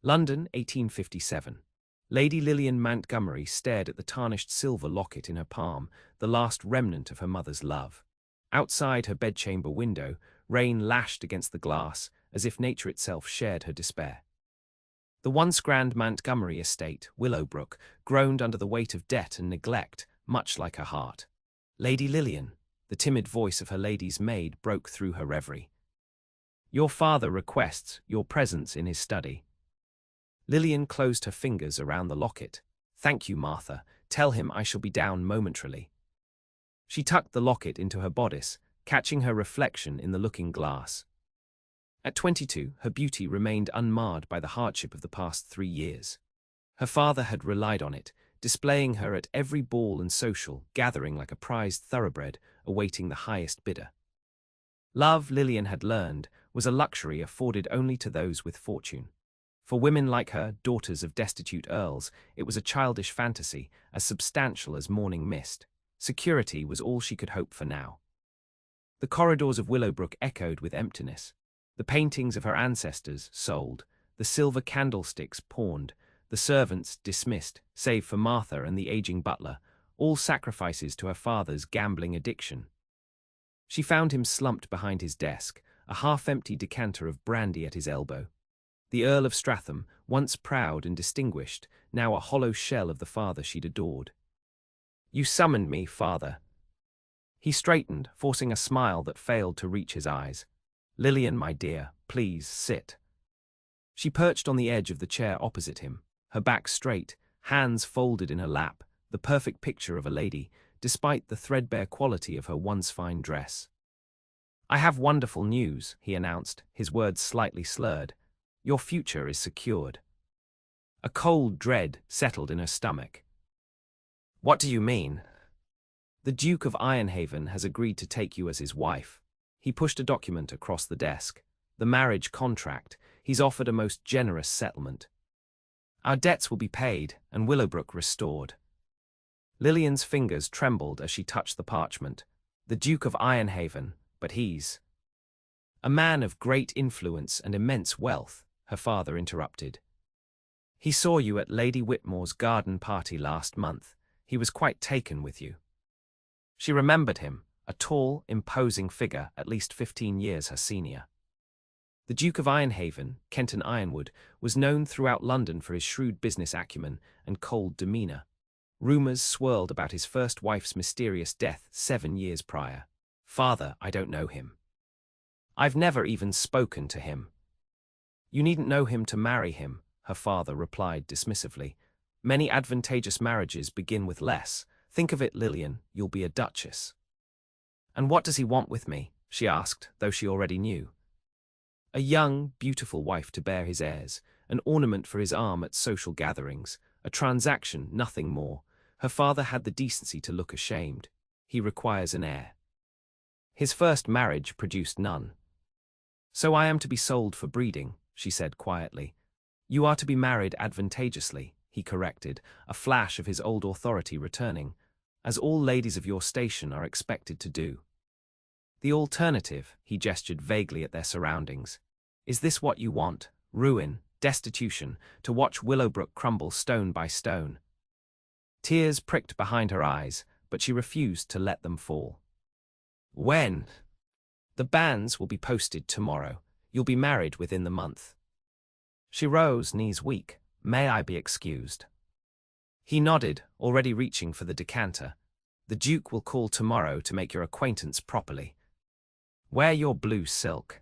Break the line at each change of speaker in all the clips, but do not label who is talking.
London, 1857. Lady Lillian Montgomery stared at the tarnished silver locket in her palm, the last remnant of her mother's love. Outside her bedchamber window, rain lashed against the glass, as if nature itself shared her despair. The once grand Montgomery estate, Willowbrook, groaned under the weight of debt and neglect, much like her heart. Lady Lillian, the timid voice of her lady's maid broke through her reverie. "Your father requests your presence in his study." Lillian closed her fingers around the locket. "Thank you, Martha. Tell him I shall be down momentarily." She tucked the locket into her bodice, catching her reflection in the looking-glass. At 22, her beauty remained unmarred by the hardship of the past 3 years. Her father had relied on it, displaying her at every ball and social gathering like a prized thoroughbred awaiting the highest bidder. Love, Lillian had learned, was a luxury afforded only to those with fortune. For women like her, daughters of destitute earls, it was a childish fantasy, as substantial as morning mist. Security was all she could hope for now. The corridors of Willowbrook echoed with emptiness. The paintings of her ancestors sold, the silver candlesticks pawned, the servants dismissed, save for Martha and the aging butler, all sacrifices to her father's gambling addiction. She found him slumped behind his desk, a half-empty decanter of brandy at his elbow. The Earl of Stratham, once proud and distinguished, now a hollow shell of the father she'd adored. "You summoned me, father." He straightened, forcing a smile that failed to reach his eyes. "Lillian, my dear, please sit." She perched on the edge of the chair opposite him, her back straight, hands folded in her lap, the perfect picture of a lady, despite the threadbare quality of her once fine dress. "I have wonderful news," he announced, his words slightly slurred. "Your future is secured." A cold dread settled in her stomach. "What do you mean?" "The Duke of Ironhaven has agreed to take you as his wife." He pushed a document across the desk. "The marriage contract. He's offered a most generous settlement. Our debts will be paid, and Willowbrook restored." Lillian's fingers trembled as she touched the parchment. "The Duke of Ironhaven, but he's—" "A man of great influence and immense wealth," her father interrupted. "He saw you at Lady Whitmore's garden party last month. He was quite taken with you." She remembered him, a tall, imposing figure, at least 15 years her senior. The Duke of Ironhaven, Kenton Ironwood, was known throughout London for his shrewd business acumen and cold demeanour. Rumours swirled about his first wife's mysterious death 7 years prior. "Father, I don't know him. I've never even spoken to him." "You needn't know him to marry him," her father replied dismissively. "Many advantageous marriages begin with less. Think of it, Lillian, you'll be a duchess." "And what does he want with me?" she asked, though she already knew. A young, beautiful wife to bear his heirs, an ornament for his arm at social gatherings, a transaction, nothing more. Her father had the decency to look ashamed. "He requires an heir." His first marriage produced none. "So I am to be sold for breeding," she said quietly. "You are to be married advantageously," he corrected, a flash of his old authority returning, "as all ladies of your station are expected to do." "The alternative," he gestured vaguely at their surroundings. "Is this what you want? Ruin, destitution, to watch Willowbrook crumble stone by stone?" Tears pricked behind her eyes, but she refused to let them fall. "When?" "The banns will be posted tomorrow. You'll be married within the month." She rose, knees weak. "May I be excused?" He nodded, already reaching for the decanter. "The Duke will call tomorrow to make your acquaintance properly. Wear your blue silk."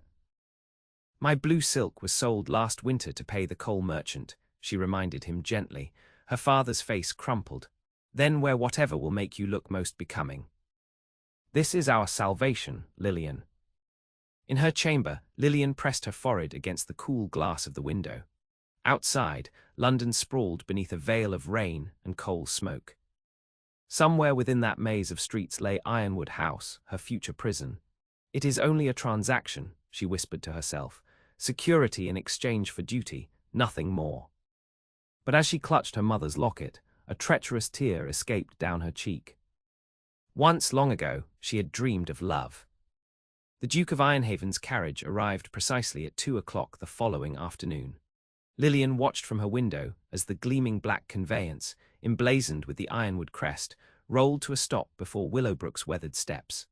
"My blue silk was sold last winter to pay the coal merchant," she reminded him gently. Her father's face crumpled. "Then wear whatever will make you look most becoming. This is our salvation, Lillian." In her chamber, Lillian pressed her forehead against the cool glass of the window. Outside, London sprawled beneath a veil of rain and coal smoke. Somewhere within that maze of streets lay Ironwood House, her future prison. "It is only a transaction," she whispered to herself. "Security in exchange for duty, nothing more." But as she clutched her mother's locket, a treacherous tear escaped down her cheek. Once, long ago, she had dreamed of love. The Duke of Ironhaven's carriage arrived precisely at 2 o'clock the following afternoon. Lillian watched from her window as the gleaming black conveyance, emblazoned with the ironwood crest, rolled to a stop before Willowbrook's weathered steps.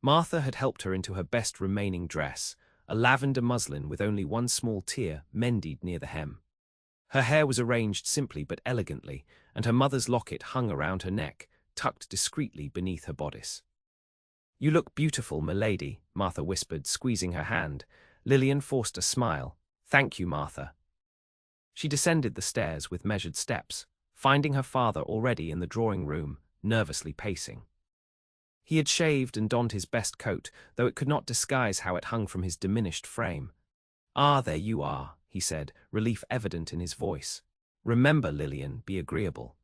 Martha had helped her into her best remaining dress, a lavender muslin with only one small tear mended near the hem. Her hair was arranged simply but elegantly, and her mother's locket hung around her neck, tucked discreetly beneath her bodice. "You look beautiful, milady," Martha whispered, squeezing her hand. Lillian forced a smile. "Thank you, Martha." She descended the stairs with measured steps, finding her father already in the drawing room, nervously pacing. He had shaved and donned his best coat, though it could not disguise how it hung from his diminished frame. "Ah, there you are," he said, relief evident in his voice. "Remember, Lillian, be agreeable.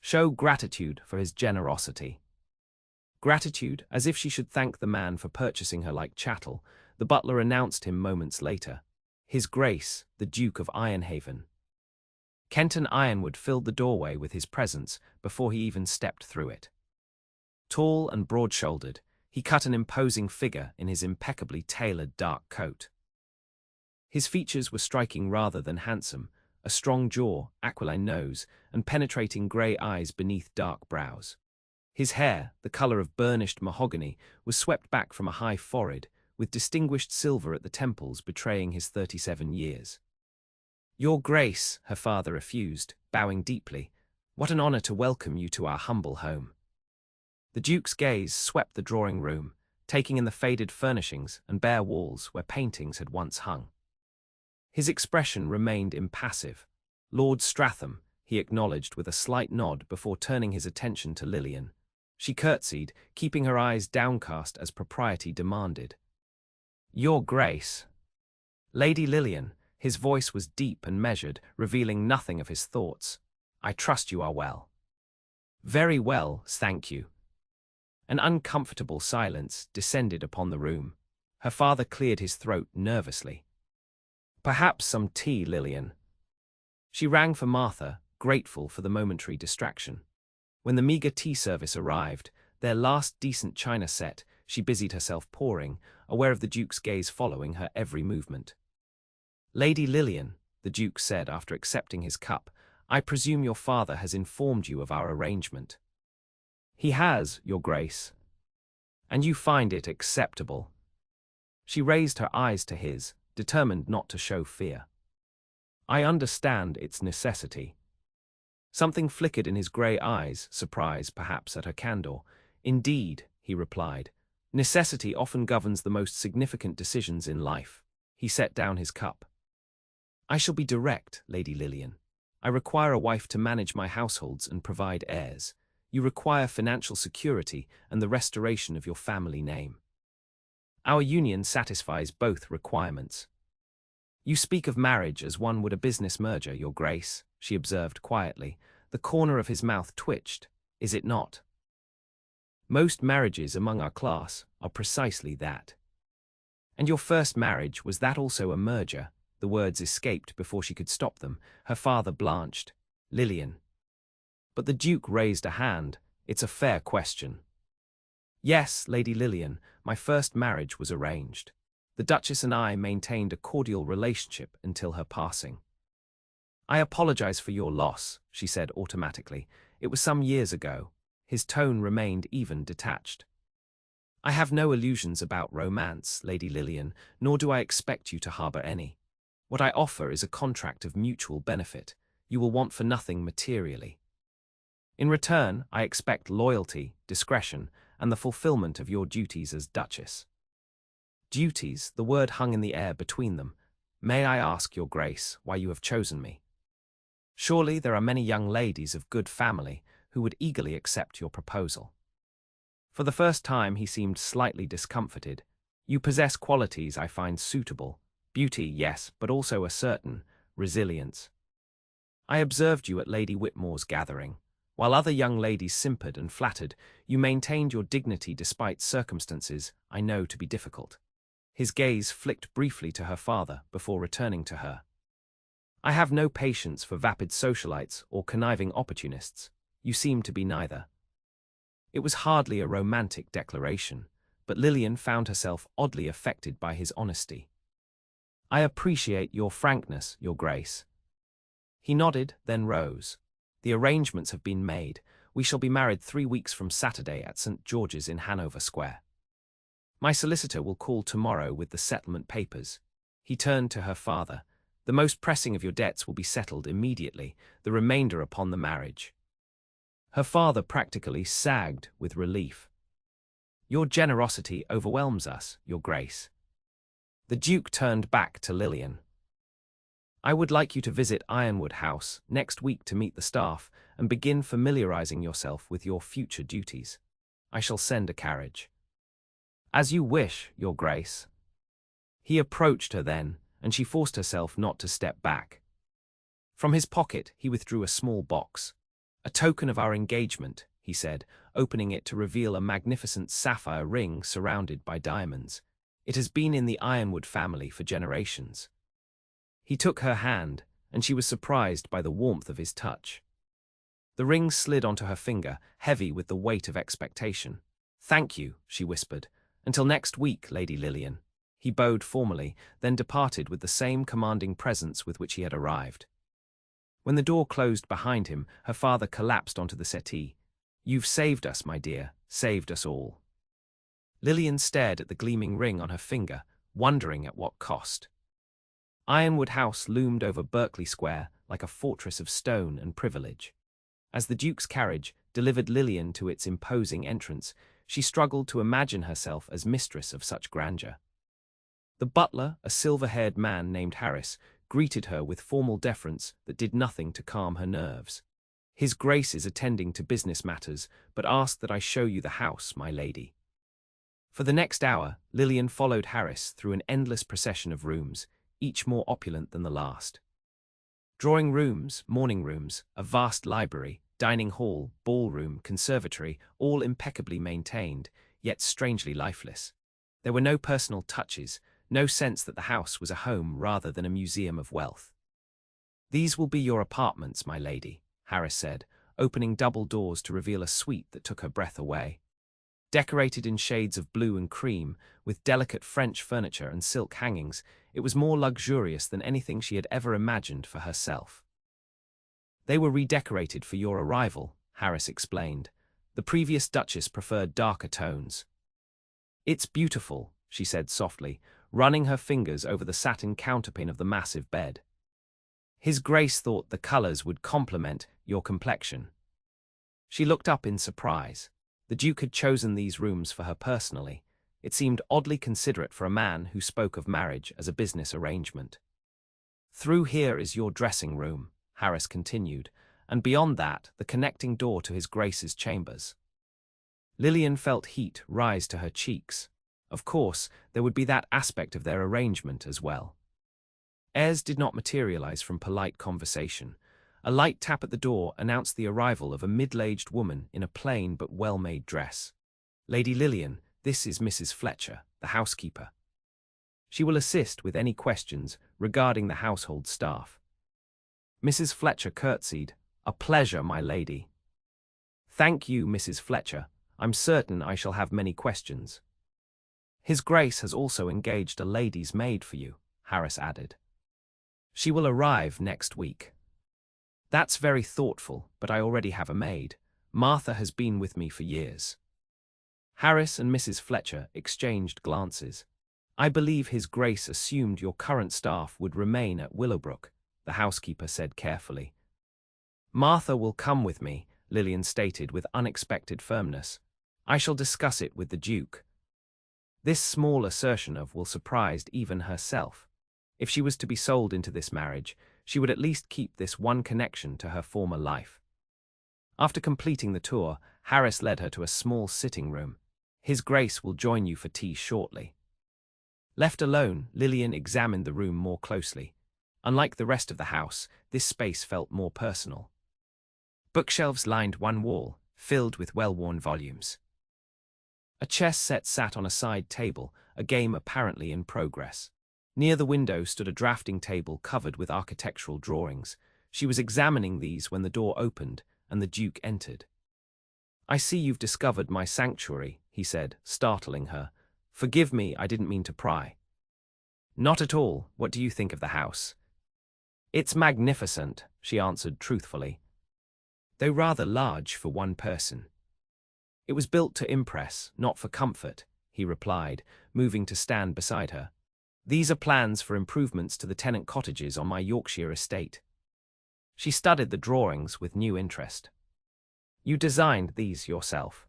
Show gratitude for his generosity." Gratitude, as if she should thank the man for purchasing her like chattel, the butler announced him moments later. His Grace, the Duke of Ironhaven. Kenton Ironwood filled the doorway with his presence before he even stepped through it. Tall and broad-shouldered, he cut an imposing figure in his impeccably tailored dark coat. His features were striking rather than handsome, a strong jaw, aquiline nose, and penetrating grey eyes beneath dark brows. His hair, the colour of burnished mahogany, was swept back from a high forehead, with distinguished silver at the temples betraying his 37 years. "Your Grace," her father effused, bowing deeply, "what an honour to welcome you to our humble home." The Duke's gaze swept the drawing room, taking in the faded furnishings and bare walls where paintings had once hung. His expression remained impassive. "Lord Stratham," he acknowledged with a slight nod before turning his attention to Lillian. She curtsied, keeping her eyes downcast as propriety demanded. "Your Grace." "Lady Lillian," his voice was deep and measured, revealing nothing of his thoughts. "I trust you are well." "Very well, thank you." An uncomfortable silence descended upon the room. Her father cleared his throat nervously. "Perhaps some tea, Lillian." She rang for Martha, grateful for the momentary distraction. When the meagre tea service arrived, their last decent china set, she busied herself pouring, aware of the Duke's gaze following her every movement. "Lady Lillian," the Duke said after accepting his cup, "I presume your father has informed you of our arrangement." "He has, Your Grace." "And you find it acceptable?" She raised her eyes to his, determined not to show fear. "I understand its necessity." Something flickered in his grey eyes, surprise perhaps at her candour. "Indeed," he replied, "necessity often governs the most significant decisions in life." He set down his cup. "I shall be direct, Lady Lillian. I require a wife to manage my households and provide heirs. You require financial security and the restoration of your family name. Our union satisfies both requirements." "You speak of marriage as one would a business merger, Your Grace," she observed quietly. The corner of his mouth twitched. "Is it not?" "Most marriages among our class are precisely that." "And your first marriage, was that also a merger?" The words escaped before she could stop them. Her father blanched. "Lillian." But the Duke raised a hand. "It's a fair question." "Yes, Lady Lillian, my first marriage was arranged. The Duchess and I maintained a cordial relationship until her passing." "I apologize for your loss," she said automatically. "It was some years ago." His tone remained even detached. "I have no illusions about romance, Lady Lillian, nor do I expect you to harbour any. What I offer is a contract of mutual benefit. You will want for nothing materially. In return, I expect loyalty, discretion, and the fulfillment of your duties as Duchess." Duties, the word hung in the air between them. "May I ask, Your Grace, why you have chosen me? Surely there are many young ladies of good family who would eagerly accept your proposal." For the first time he seemed slightly discomforted. "You possess qualities I find suitable. Beauty, yes, but also a certain resilience. I observed you at Lady Whitmore's gathering. While other young ladies simpered and flattered, you maintained your dignity despite circumstances I know to be difficult." His gaze flicked briefly to her father before returning to her. "I have no patience for vapid socialites or conniving opportunists. You seem to be neither." It was hardly a romantic declaration, but Lillian found herself oddly affected by his honesty. I appreciate your frankness, Your Grace. He nodded, then rose. The arrangements have been made. We shall be married 3 weeks from Saturday at St. George's in Hanover Square. My solicitor will call tomorrow with the settlement papers. He turned to her father. The most pressing of your debts will be settled immediately, the remainder upon the marriage. Her father practically sagged with relief. Your generosity overwhelms us, Your Grace. The Duke turned back to Lillian. I would like you to visit Ironwood House next week to meet the staff and begin familiarizing yourself with your future duties. I shall send a carriage. As you wish, Your Grace. He approached her then, and she forced herself not to step back. From his pocket, he withdrew a small box. A token of our engagement, he said, opening it to reveal a magnificent sapphire ring surrounded by diamonds. It has been in the Ironwood family for generations. He took her hand, and she was surprised by the warmth of his touch. The ring slid onto her finger, heavy with the weight of expectation. Thank you, she whispered. Until next week, Lady Lillian. He bowed formally, then departed with the same commanding presence with which he had arrived. When the door closed behind him, her father collapsed onto the settee. You've saved us, my dear, saved us all. Lillian stared at the gleaming ring on her finger, wondering at what cost. Ironwood House loomed over Berkeley Square like a fortress of stone and privilege. As the Duke's carriage delivered Lillian to its imposing entrance, she struggled to imagine herself as mistress of such grandeur. The butler, a silver-haired man named Harris, greeted her with formal deference that did nothing to calm her nerves. His Grace is attending to business matters, but asked that I show you the house, my lady. For the next hour, Lillian followed Harris through an endless procession of rooms, each more opulent than the last. Drawing rooms, morning rooms, a vast library, dining hall, ballroom, conservatory, all impeccably maintained, yet strangely lifeless. There were no personal touches, no sense that the house was a home rather than a museum of wealth. These will be your apartments, my lady, Harris said, opening double doors to reveal a suite that took her breath away. Decorated in shades of blue and cream, with delicate French furniture and silk hangings, it was more luxurious than anything she had ever imagined for herself. They were redecorated for your arrival, Harris explained. The previous Duchess preferred darker tones. It's beautiful, she said softly, running her fingers over the satin counterpane of the massive bed. His Grace thought the colors would complement your complexion. She looked up in surprise. The Duke had chosen these rooms for her personally. It seemed oddly considerate for a man who spoke of marriage as a business arrangement. Through here is your dressing room, Harris continued, and beyond that, the connecting door to His Grace's chambers. Lillian felt heat rise to her cheeks. Of course, there would be that aspect of their arrangement as well. Heirs did not materialize from polite conversation. A light tap at the door announced the arrival of a middle-aged woman in a plain but well-made dress. Lady Lillian, this is Mrs. Fletcher, the housekeeper. She will assist with any questions regarding the household staff. Mrs. Fletcher curtsied. A pleasure, my lady. Thank you, Mrs. Fletcher. I'm certain I shall have many questions. His Grace has also engaged a lady's maid for you, Harris added. She will arrive next week. That's very thoughtful, but I already have a maid. Martha has been with me for years. Harris and Mrs. Fletcher exchanged glances. I believe His Grace assumed your current staff would remain at Willowbrook, the housekeeper said carefully. Martha will come with me, Lillian stated with unexpected firmness. I shall discuss it with the Duke. This small assertion of will surprised even herself. If she was to be sold into this marriage, she would at least keep this one connection to her former life. After completing the tour, Harris led her to a small sitting room. His Grace will join you for tea shortly. Left alone, Lillian examined the room more closely. Unlike the rest of the house, this space felt more personal. Bookshelves lined one wall, filled with well-worn volumes. A chess set sat on a side table, a game apparently in progress. Near the window stood a drafting table covered with architectural drawings. She was examining these when the door opened and the Duke entered. I see you've discovered my sanctuary, he said, startling her. Forgive me, I didn't mean to pry. Not at all. What do you think of the house? It's magnificent, she answered truthfully, though rather large for one person. It was built to impress, not for comfort, he replied, moving to stand beside her. These are plans for improvements to the tenant cottages on my Yorkshire estate. She studied the drawings with new interest. You designed these yourself.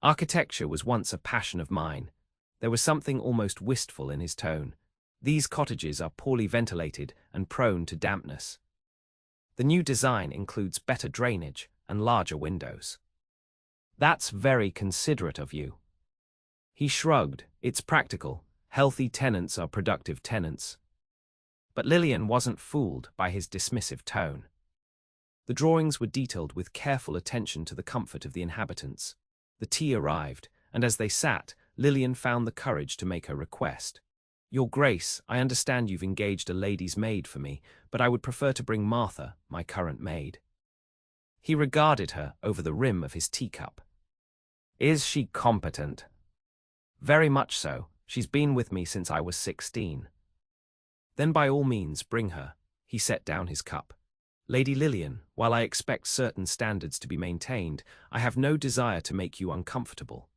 Architecture was once a passion of mine. There was something almost wistful in his tone. These cottages are poorly ventilated and prone to dampness. The new design includes better drainage and larger windows. That's very considerate of you. He shrugged. It's practical. Healthy tenants are productive tenants. But Lillian wasn't fooled by his dismissive tone. The drawings were detailed with careful attention to the comfort of the inhabitants. The tea arrived, and as they sat, Lillian found the courage to make her request. Your Grace, I understand you've engaged a lady's maid for me, but I would prefer to bring Martha, my current maid. He regarded her over the rim of his teacup. Is she competent? Very much so. She's been with me since I was 16. Then by all means bring her. He set down his cup. Lady Lillian, while I expect certain standards to be maintained, I have no desire to make you uncomfortable.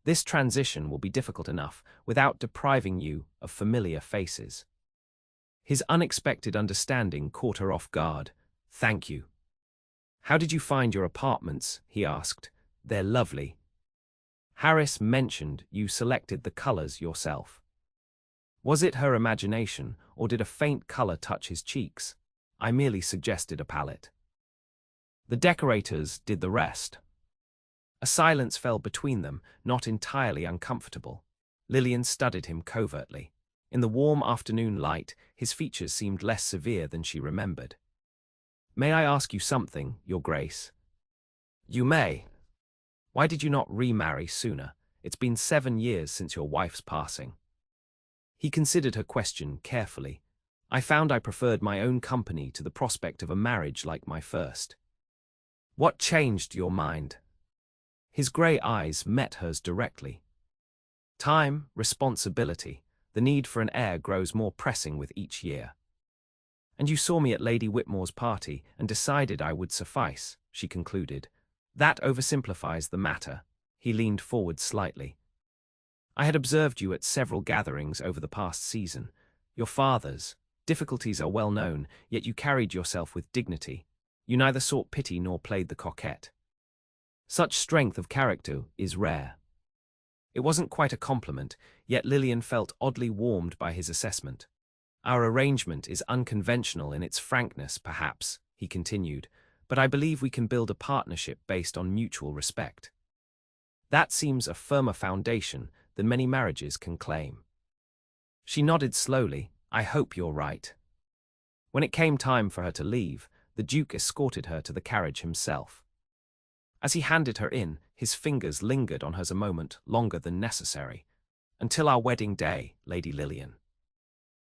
This transition will be difficult enough without depriving you of familiar faces. His unexpected understanding caught her off guard. Thank you. How did you find your apartments? He asked. They're lovely. Harris mentioned you selected the colors yourself. Was it her imagination, or did a faint color touch his cheeks? I merely suggested a palette. The decorators did the rest. A silence fell between them, not entirely uncomfortable. Lillian studied him covertly. In the warm afternoon light, his features seemed less severe than she remembered. May I ask you something, Your Grace? You may. Why did you not remarry sooner? It's been 7 years since your wife's passing. He considered her question carefully. I found I preferred my own company to the prospect of a marriage like my first. What changed your mind? His grey eyes met hers directly. Time, responsibility, the need for an heir grows more pressing with each year. And you saw me at Lady Whitmore's party and decided I would suffice, she concluded. That oversimplifies the matter. He leaned forward slightly. I had observed you at several gatherings over the past season. Your father's difficulties are well known, yet you carried yourself with dignity. You neither sought pity nor played the coquette. Such strength of character is rare. It wasn't quite a compliment, yet Lillian felt oddly warmed by his assessment. Our arrangement is unconventional in its frankness, perhaps, he continued, but I believe we can build a partnership based on mutual respect. That seems a firmer foundation than many marriages can claim. She nodded slowly. I hope you're right. When it came time for her to leave, the Duke escorted her to the carriage himself. As he handed her in, his fingers lingered on hers a moment longer than necessary. Until our wedding day, Lady Lillian.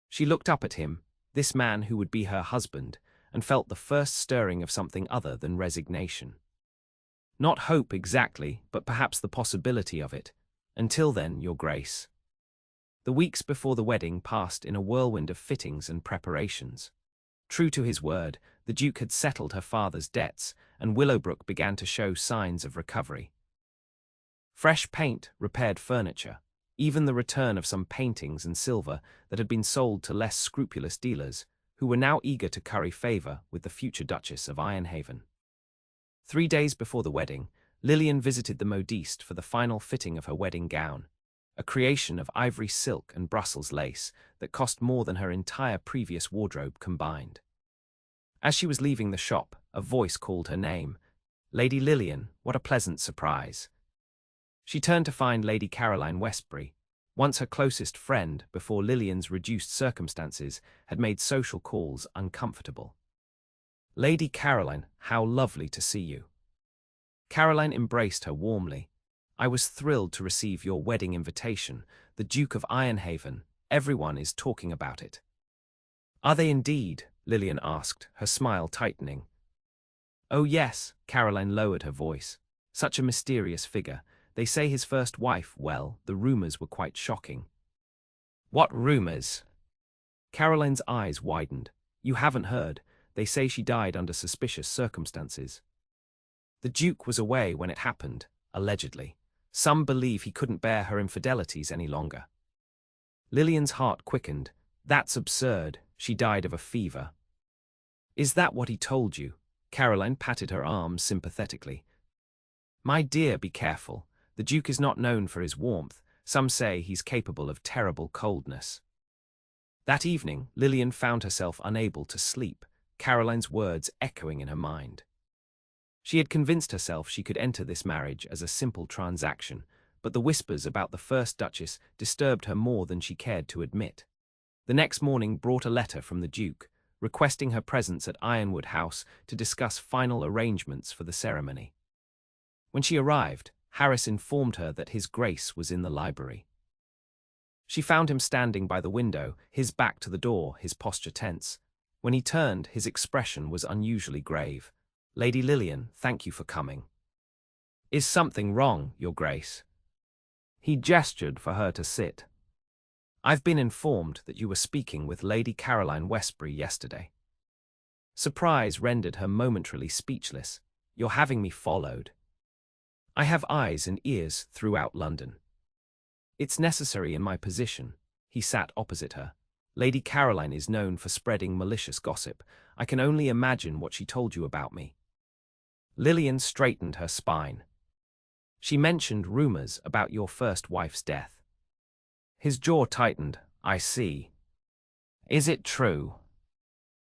She looked up at him, this man who would be her husband, and felt the first stirring of something other than resignation. Not hope exactly, but perhaps the possibility of it. Until then, Your Grace. The weeks before the wedding passed in a whirlwind of fittings and preparations. True to his word, the Duke had settled her father's debts, and Willowbrook began to show signs of recovery. Fresh paint, repaired furniture, even the return of some paintings and silver that had been sold to less scrupulous dealers, who were now eager to curry favour with the future Duchess of Ironhaven. 3 days before the wedding, Lillian visited the modiste for the final fitting of her wedding gown, a creation of ivory silk and Brussels lace that cost more than her entire previous wardrobe combined. As she was leaving the shop, a voice called her name. Lady Lillian, what a pleasant surprise. She turned to find Lady Caroline Westbury, once her closest friend before Lillian's reduced circumstances had made social calls uncomfortable. Lady Caroline, how lovely to see you. Caroline embraced her warmly. I was thrilled to receive your wedding invitation, the Duke of Ironhaven. Everyone is talking about it. Are they indeed? Lillian asked, her smile tightening. Oh yes, Caroline lowered her voice. Such a mysterious figure. They say his first wife, well, the rumors were quite shocking. What rumors? Caroline's eyes widened. You haven't heard. They say she died under suspicious circumstances. The Duke was away when it happened, allegedly. Some believe he couldn't bear her infidelities any longer. Lillian's heart quickened. That's absurd. She died of a fever. Is that what he told you? Caroline patted her arm sympathetically. My dear, be careful. The Duke is not known for his warmth. Some say he's capable of terrible coldness. That evening, Lillian found herself unable to sleep, Caroline's words echoing in her mind. She had convinced herself she could enter this marriage as a simple transaction, but the whispers about the first Duchess disturbed her more than she cared to admit. The next morning brought a letter from the Duke, requesting her presence at Ironwood House to discuss final arrangements for the ceremony. When she arrived, Harris informed her that His Grace was in the library. She found him standing by the window, his back to the door, his posture tense. When he turned, his expression was unusually grave. Lady Lillian, thank you for coming. Is something wrong, Your Grace? He gestured for her to sit. I've been informed that you were speaking with Lady Caroline Westbury yesterday. Surprise rendered her momentarily speechless. You're having me followed. I have eyes and ears throughout London. It's necessary in my position. He sat opposite her. Lady Caroline is known for spreading malicious gossip. I can only imagine what she told you about me. Lillian straightened her spine. She mentioned rumors about your first wife's death. His jaw tightened. I see. Is it true?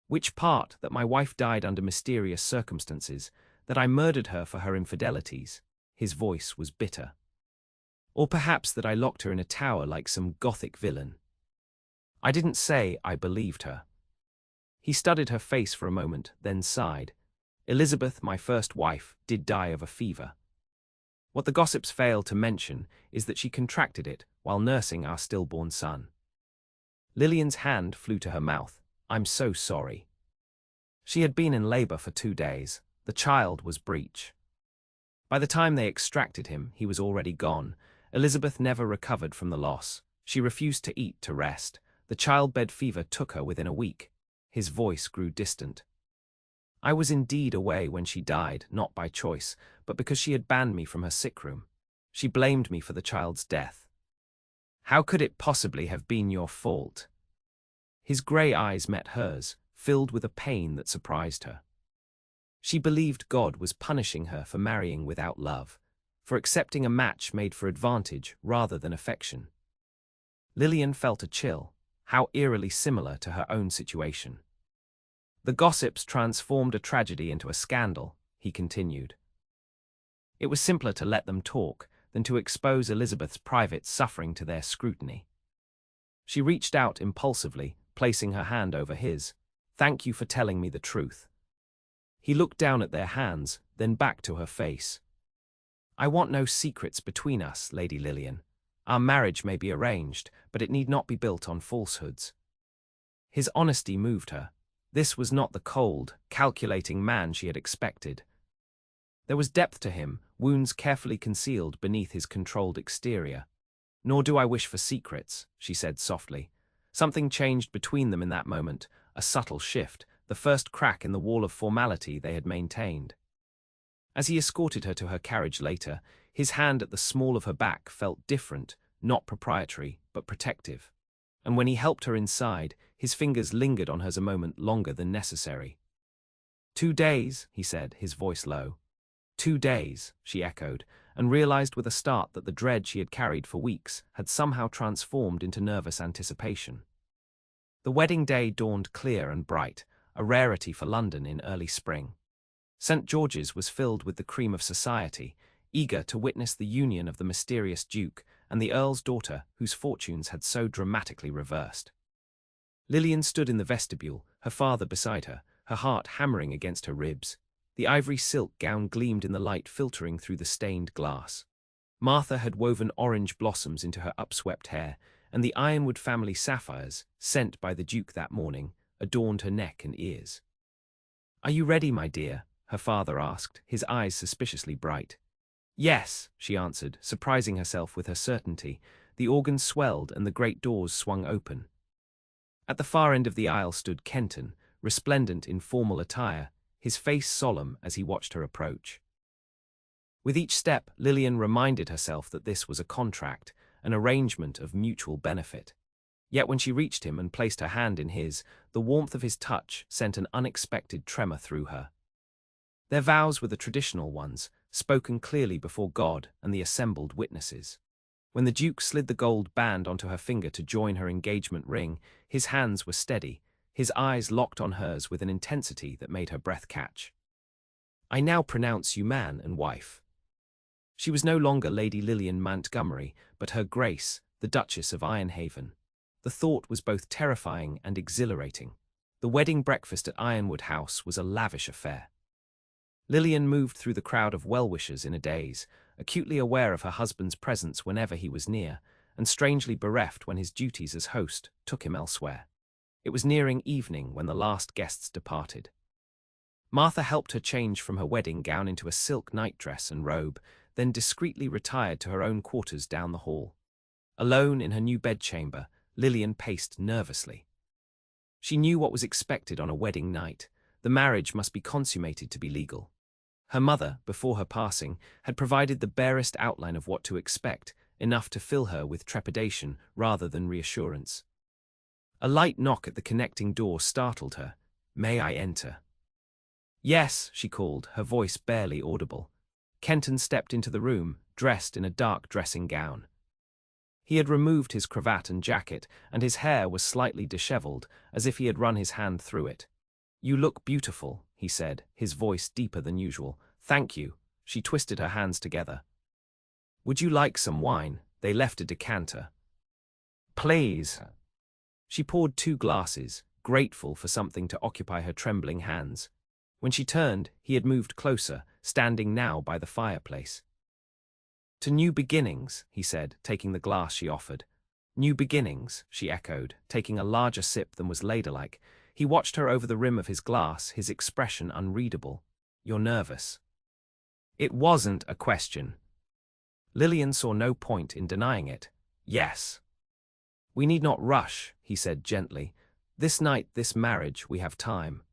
Which part? That my wife died under mysterious circumstances, that I murdered her for her infidelities? His voice was bitter. Or perhaps that I locked her in a tower like some Gothic villain. I didn't say I believed her. He studied her face for a moment, then sighed. Elizabeth, my first wife, did die of a fever. What the gossips fail to mention is that she contracted it while nursing our stillborn son. Lillian's hand flew to her mouth. I'm so sorry. She had been in labor for 2 days. The child was breech. By the time they extracted him, he was already gone. Elizabeth never recovered from the loss. She refused to eat to rest. The childbed fever took her within a week. His voice grew distant. I was indeed away when she died, not by choice, but because she had banned me from her sick room. She blamed me for the child's death. How could it possibly have been your fault? His grey eyes met hers, filled with a pain that surprised her. She believed God was punishing her for marrying without love, for accepting a match made for advantage rather than affection. Lillian felt a chill, how eerily similar to her own situation. The gossips transformed a tragedy into a scandal, he continued. It was simpler to let them talk than to expose Elizabeth's private suffering to their scrutiny. She reached out impulsively, placing her hand over his. Thank you for telling me the truth. He looked down at their hands, then back to her face. I want no secrets between us, Lady Lillian. Our marriage may be arranged, but it need not be built on falsehoods. His honesty moved her. This was not the cold, calculating man she had expected. There was depth to him, wounds carefully concealed beneath his controlled exterior. Nor do I wish for secrets, she said softly. Something changed between them in that moment, a subtle shift, the first crack in the wall of formality they had maintained. As he escorted her to her carriage later, his hand at the small of her back felt different, not proprietary, but protective. And when he helped her inside, his fingers lingered on hers a moment longer than necessary. 2 days, he said, his voice low. 2 days, she echoed, and realized with a start that the dread she had carried for weeks had somehow transformed into nervous anticipation. The wedding day dawned clear and bright, a rarity for London in early spring. St. George's was filled with the cream of society, eager to witness the union of the mysterious Duke and the Earl's daughter whose fortunes had so dramatically reversed. Lillian stood in the vestibule, her father beside her, her heart hammering against her ribs. The ivory silk gown gleamed in the light filtering through the stained glass. Martha had woven orange blossoms into her upswept hair, and the Ironwood family sapphires, sent by the Duke that morning, adorned her neck and ears. Are you ready, my dear? Her father asked, his eyes suspiciously bright. Yes, she answered, surprising herself with her certainty. the organ swelled and the great doors swung open. At the far end of the aisle stood Kenton, resplendent in formal attire, his face solemn as he watched her approach. With each step, Lillian reminded herself that this was a contract, an arrangement of mutual benefit. Yet when she reached him and placed her hand in his, the warmth of his touch sent an unexpected tremor through her. Their vows were the traditional ones, spoken clearly before God and the assembled witnesses. When the Duke slid the gold band onto her finger to join her engagement ring, his hands were steady, his eyes locked on hers with an intensity that made her breath catch. "I now pronounce you man and wife." She was no longer Lady Lillian Montgomery, but her Grace, the Duchess of Ironhaven. The thought was both terrifying and exhilarating. The wedding breakfast at Ironwood House was a lavish affair. Lillian moved through the crowd of well-wishers in a daze, acutely aware of her husband's presence whenever he was near, and strangely bereft when his duties as host took him elsewhere. It was nearing evening when the last guests departed. Martha helped her change from her wedding gown into a silk nightdress and robe, then discreetly retired to her own quarters down the hall. Alone in her new bedchamber, Lillian paced nervously. She knew what was expected on a wedding night. The marriage must be consummated to be legal. Her mother, before her passing, had provided the barest outline of what to expect, enough to fill her with trepidation rather than reassurance. A light knock at the connecting door startled her. "May I enter?" "Yes," she called, her voice barely audible. Kenton stepped into the room, dressed in a dark dressing gown. He had removed his cravat and jacket, and his hair was slightly disheveled, as if he had run his hand through it. "You look beautiful," he said, his voice deeper than usual. "Thank you." She twisted her hands together. "Would you like some wine?" They left a decanter. "Please." She poured 2 glasses, grateful for something to occupy her trembling hands. When she turned, he had moved closer, standing now by the fireplace. "To new beginnings," he said, taking the glass she offered. "New beginnings," she echoed, taking a larger sip than was ladylike. He watched her over the rim of his glass, his expression unreadable. "You're nervous." It wasn't a question. Lillian saw no point in denying it. "Yes." "We need not rush," he said gently. "This night, this marriage, we have time."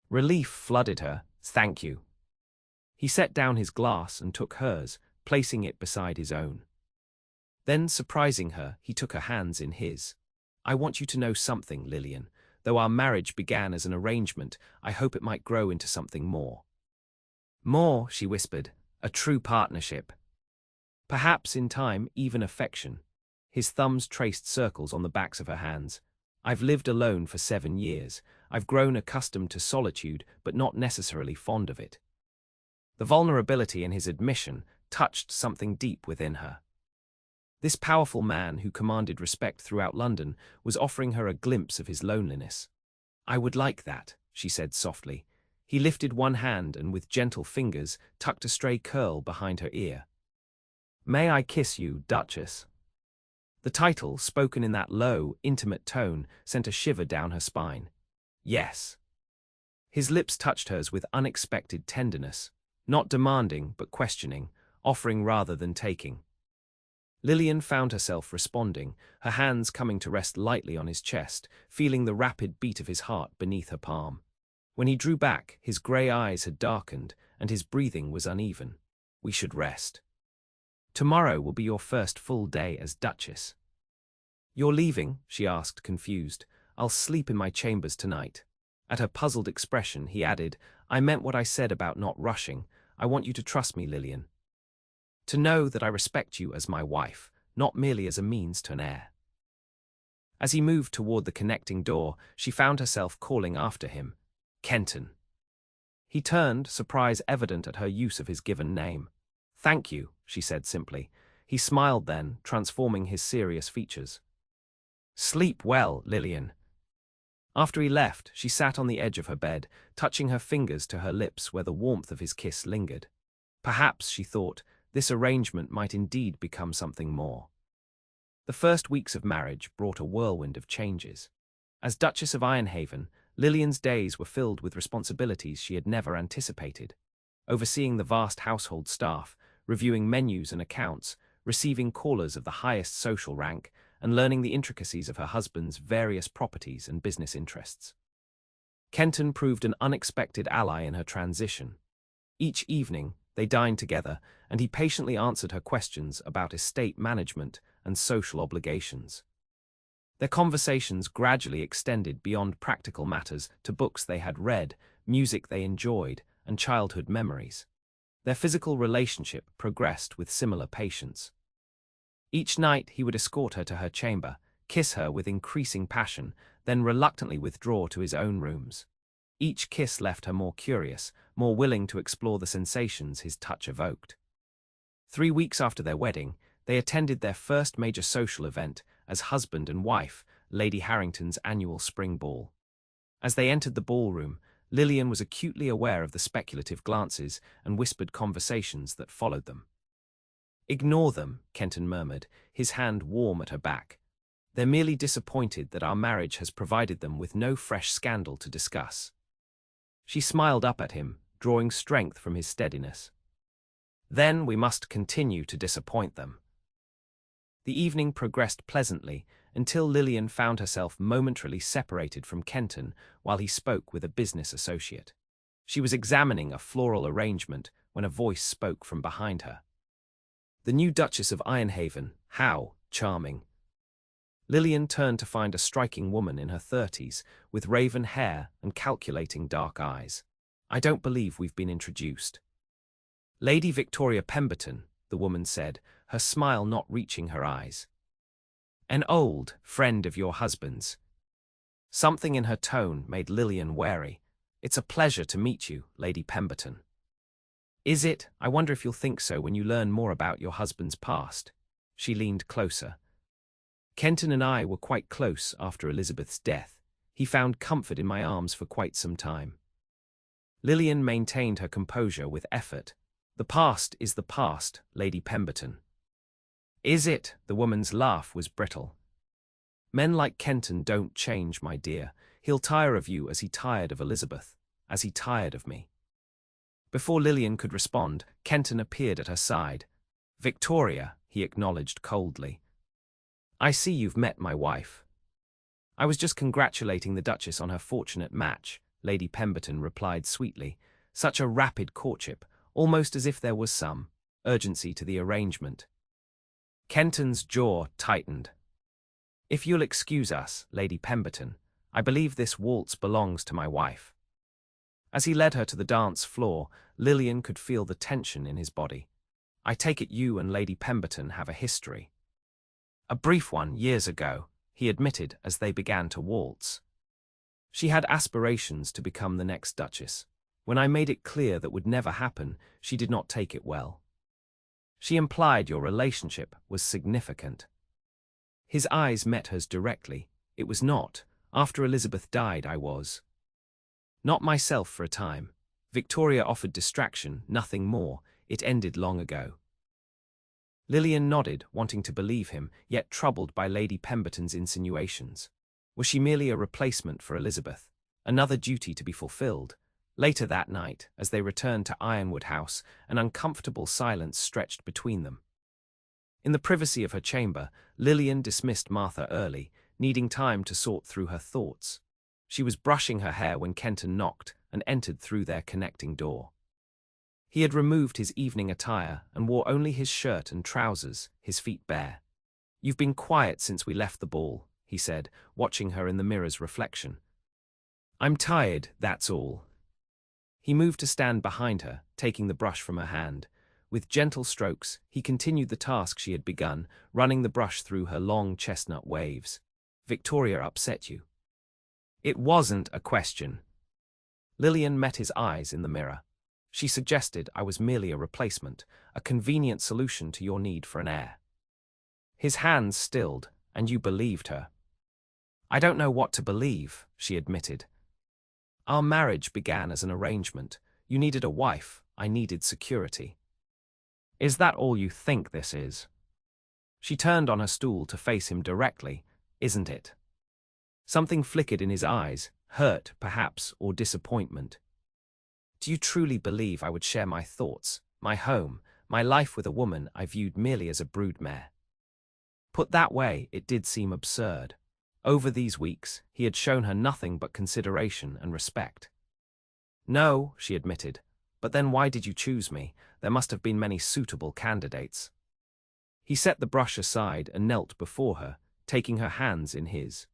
Relief flooded her. "Thank you." He set down his glass and took hers, placing it beside his own. Then, surprising her, he took her hands in his. "I want you to know something, Lillian. Though our marriage began as an arrangement, I hope it might grow into something more." "More," she whispered, "a true partnership. Perhaps, in time, even affection." His thumbs traced circles on the backs of her hands. "I've lived alone for 7 years. I've grown accustomed to solitude, but not necessarily fond of it." The vulnerability in his admission touched something deep within her. This powerful man who commanded respect throughout London was offering her a glimpse of his loneliness. "I would like that," she said softly. He lifted one hand and with gentle fingers tucked a stray curl behind her ear. "May I kiss you, Duchess?" The title, spoken in that low, intimate tone, sent a shiver down her spine. "Yes." His lips touched hers with unexpected tenderness, not demanding but questioning, offering rather than taking. Lillian found herself responding, her hands coming to rest lightly on his chest, feeling the rapid beat of his heart beneath her palm. When he drew back, his grey eyes had darkened, and his breathing was uneven. "We should rest. Tomorrow will be your first full day as Duchess." "You're leaving?" she asked, confused. "I'll sleep in my chambers tonight." At her puzzled expression, he added, "I meant what I said about not rushing. I want you to trust me, Lillian. To know that I respect you as my wife, not merely as a means to an heir." As he moved toward the connecting door, she found herself calling after him, "Kenton." He turned, surprise evident at her use of his given name. "Thank you," she said simply. He smiled then, transforming his serious features. "Sleep well, Lillian." After he left, she sat on the edge of her bed, touching her fingers to her lips where the warmth of his kiss lingered. Perhaps, she thought, this arrangement might indeed become something more. The first weeks of marriage brought a whirlwind of changes. As Duchess of Ironhaven, Lillian's days were filled with responsibilities she had never anticipated. Overseeing the vast household staff, reviewing menus and accounts, receiving callers of the highest social rank and learning the intricacies of her husband's various properties and business interests. Kenton proved an unexpected ally in her transition. Each evening, they dined together, and he patiently answered her questions about estate management and social obligations. Their conversations gradually extended beyond practical matters to books they had read, music they enjoyed, and childhood memories. Their physical relationship progressed with similar patience. Each night he would escort her to her chamber, kiss her with increasing passion, then reluctantly withdraw to his own rooms. Each kiss left her more curious, more willing to explore the sensations his touch evoked. 3 weeks after their wedding, they attended their first major social event as husband and wife, Lady Harrington's annual spring ball. As they entered the ballroom, Lillian was acutely aware of the speculative glances and whispered conversations that followed them. "Ignore them," Kenton murmured, his hand warm at her back. "They're merely disappointed that our marriage has provided them with no fresh scandal to discuss." She smiled up at him, drawing strength from his steadiness. "Then we must continue to disappoint them." The evening progressed pleasantly until Lillian found herself momentarily separated from Kenton while he spoke with a business associate. She was examining a floral arrangement when a voice spoke from behind her. "The new Duchess of Ironhaven, how charming." Lillian turned to find a striking woman in her 30s, with raven hair and calculating dark eyes. "I don't believe we've been introduced." "Lady Victoria Pemberton," the woman said, her smile not reaching her eyes. "An old friend of your husband's." Something in her tone made Lillian wary. "It's a pleasure to meet you, Lady Pemberton." "Is it? I wonder if you'll think so when you learn more about your husband's past." She leaned closer. "Kenton and I were quite close after Elizabeth's death. He found comfort in my arms for quite some time." Lillian maintained her composure with effort. "The past is the past, Lady Pemberton." "Is it?" The woman's laugh was brittle. "Men like Kenton don't change, my dear. He'll tire of you as he tired of Elizabeth, as he tired of me." Before Lillian could respond, Kenton appeared at her side. "Victoria," he acknowledged coldly. "I see you've met my wife." "I was just congratulating the Duchess on her fortunate match," Lady Pemberton replied sweetly. "Such a rapid courtship, almost as if there was some urgency to the arrangement." Kenton's jaw tightened. "If you'll excuse us, Lady Pemberton, I believe this waltz belongs to my wife." As he led her to the dance floor, Lillian could feel the tension in his body. "I take it you and Lady Pemberton have a history." "A brief one, years ago," he admitted as they began to waltz. "She had aspirations to become the next Duchess. When I made it clear that would never happen, she did not take it well. She implied your relationship was significant." His eyes met hers directly. "It was not. After Elizabeth died, I was. Not myself for a time. Victoria offered distraction, nothing more. It ended long ago." Lillian nodded, wanting to believe him, yet troubled by Lady Pemberton's insinuations. Was she merely a replacement for Elizabeth? Another duty to be fulfilled? Later that night, as they returned to Ironwood House, an uncomfortable silence stretched between them. In the privacy of her chamber, Lillian dismissed Martha early, needing time to sort through her thoughts. She was brushing her hair when Kenton knocked and entered through their connecting door. He had removed his evening attire and wore only his shirt and trousers, his feet bare. "You've been quiet since we left the ball," he said, watching her in the mirror's reflection. "I'm tired, that's all." He moved to stand behind her, taking the brush from her hand. With gentle strokes, he continued the task she had begun, running the brush through her long chestnut waves. "Victoria upset you?" "It wasn't a question." Lillian met his eyes in the mirror. "She suggested I was merely a replacement, a convenient solution to your need for an heir." His hands stilled, and you believed her. "I don't know what to believe," she admitted. "Our marriage began as an arrangement. You needed a wife, I needed security." "Is that all you think this is?" She turned on her stool to face him directly. "Isn't it?" Something flickered in his eyes, hurt, perhaps, or disappointment. "Do you truly believe I would share my thoughts, my home, My life with a woman I viewed merely as a broodmare. Put that way, it did seem absurd. Over these weeks, he had shown her nothing but consideration and respect. No, she admitted. But then why did you choose me? There must have been many suitable candidates. He set the brush aside and knelt before her, taking her hands in his.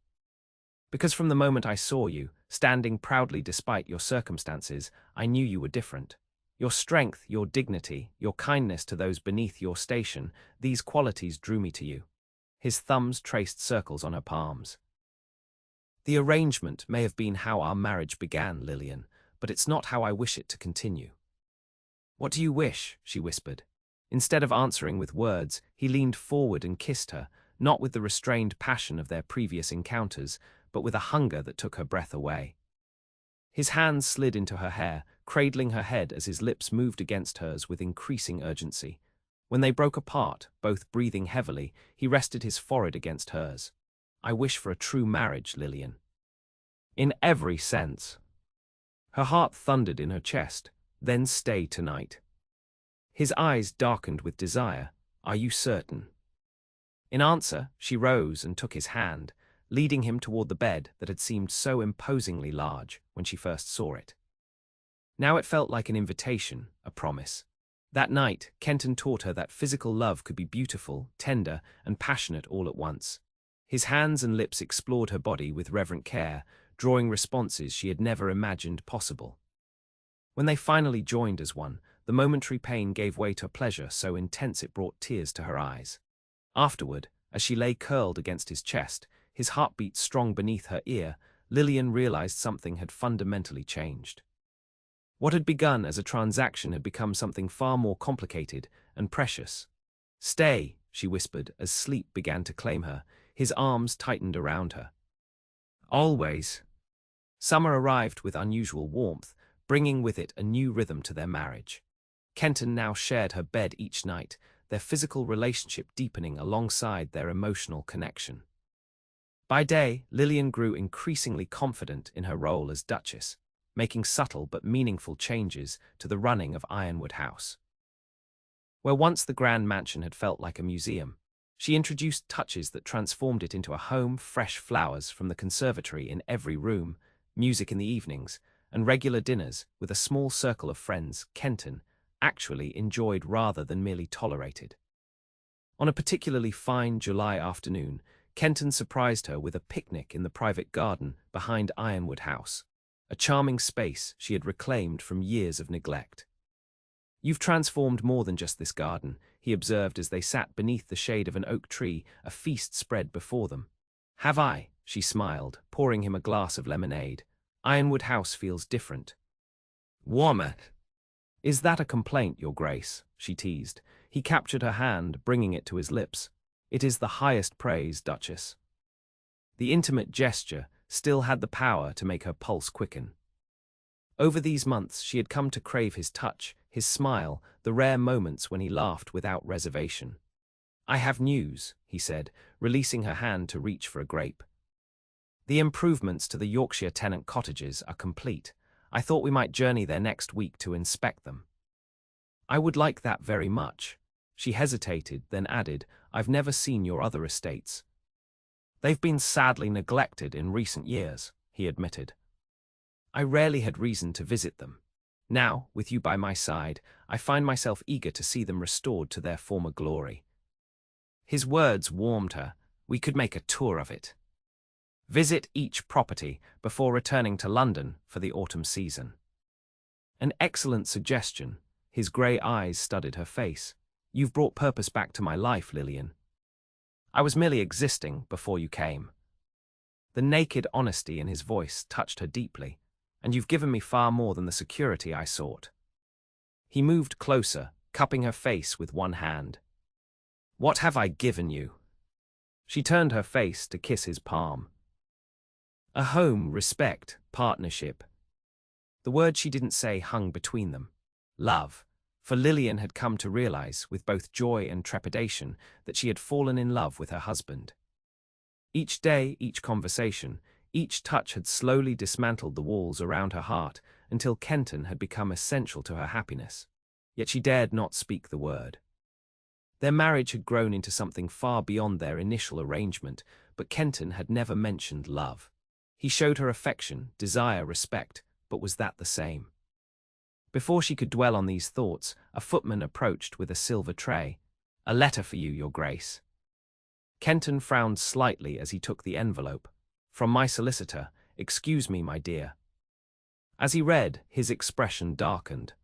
Because from the moment I saw you, standing proudly despite your circumstances, I knew you were different. Your strength, your dignity, your kindness to those beneath your station, these qualities drew me to you. His thumbs traced circles on her palms. The arrangement may have been how our marriage began, Lillian, but it's not how I wish it to continue. What do you wish? She whispered. Instead of answering with words, he leaned forward and kissed her, not with the restrained passion of their previous encounters, but with a hunger that took her breath away. His hands slid into her hair, cradling her head as his lips moved against hers with increasing urgency. When they broke apart, both breathing heavily, he rested his forehead against hers. I wish for a true marriage, Lillian. In every sense. Her heart thundered in her chest. Then stay tonight. His eyes darkened with desire. Are you certain? In answer, she rose and took his hand, leading him toward the bed that had seemed so imposingly large when she first saw it. Now it felt like an invitation, a promise. That night, Kenton taught her that physical love could be beautiful, tender, and passionate all at once. His hands and lips explored her body with reverent care, drawing responses she had never imagined possible. When they finally joined as one, the momentary pain gave way to a pleasure so intense it brought tears to her eyes. Afterward, as she lay curled against his chest, his heartbeat strong beneath her ear, Lillian realized something had fundamentally changed. What had begun as a transaction had become something far more complicated and precious. Stay, she whispered as sleep began to claim her, his arms tightened around her. Always. Summer arrived with unusual warmth, bringing with it a new rhythm to their marriage. Kenton now shared her bed each night, their physical relationship deepening alongside their emotional connection. By day, Lillian grew increasingly confident in her role as Duchess, making subtle but meaningful changes to the running of Ironwood House. Where once the grand mansion had felt like a museum, she introduced touches that transformed it into a home, fresh flowers from the conservatory in every room, music in the evenings, and regular dinners with a small circle of friends Kenton actually enjoyed rather than merely tolerated. On a particularly fine July afternoon, Kenton surprised her with a picnic in the private garden behind Ironwood House, a charming space she had reclaimed from years of neglect. You've transformed more than just this garden, he observed as they sat beneath the shade of an oak tree, a feast spread before them. Have I? She smiled, pouring him a glass of lemonade. Ironwood House feels different. Warmer. Is that a complaint, Your Grace? She teased. He captured her hand, bringing it to his lips. It is the highest praise, Duchess. The intimate gesture still had the power to make her pulse quicken. Over these months, she had come to crave his touch, his smile, the rare moments when he laughed without reservation. I have news, he said, releasing her hand to reach for a grape. The improvements to the Yorkshire tenant cottages are complete. I thought we might journey there next week to inspect them. I would like that very much. She hesitated, then added, I've never seen your other estates. They've been sadly neglected in recent years, he admitted. I rarely had reason to visit them. Now, with you by my side, I find myself eager to see them restored to their former glory. His words warmed her. We could make a tour of it. Visit each property before returning to London for the autumn season. An excellent suggestion. His grey eyes studied her face. You've brought purpose back to my life, Lillian. I was merely existing before you came. The naked honesty in his voice touched her deeply, and you've given me far more than the security I sought. He moved closer, cupping her face with one hand. What have I given you? She turned her face to kiss his palm. A home, respect, partnership. The word she didn't say hung between them. Love. For Lillian had come to realize, with both joy and trepidation, that she had fallen in love with her husband. Each day, each conversation, each touch had slowly dismantled the walls around her heart until Kenton had become essential to her happiness. yet she dared not speak the word. Their marriage had grown into something far beyond their initial arrangement, but Kenton had never mentioned love. He showed her affection, desire, respect, but was that the same? Before she could dwell on these thoughts, a footman approached with a silver tray. "A letter for you, Your Grace." Kenton frowned slightly as he took the envelope. "From my solicitor, excuse me, my dear." As he read, his expression darkened.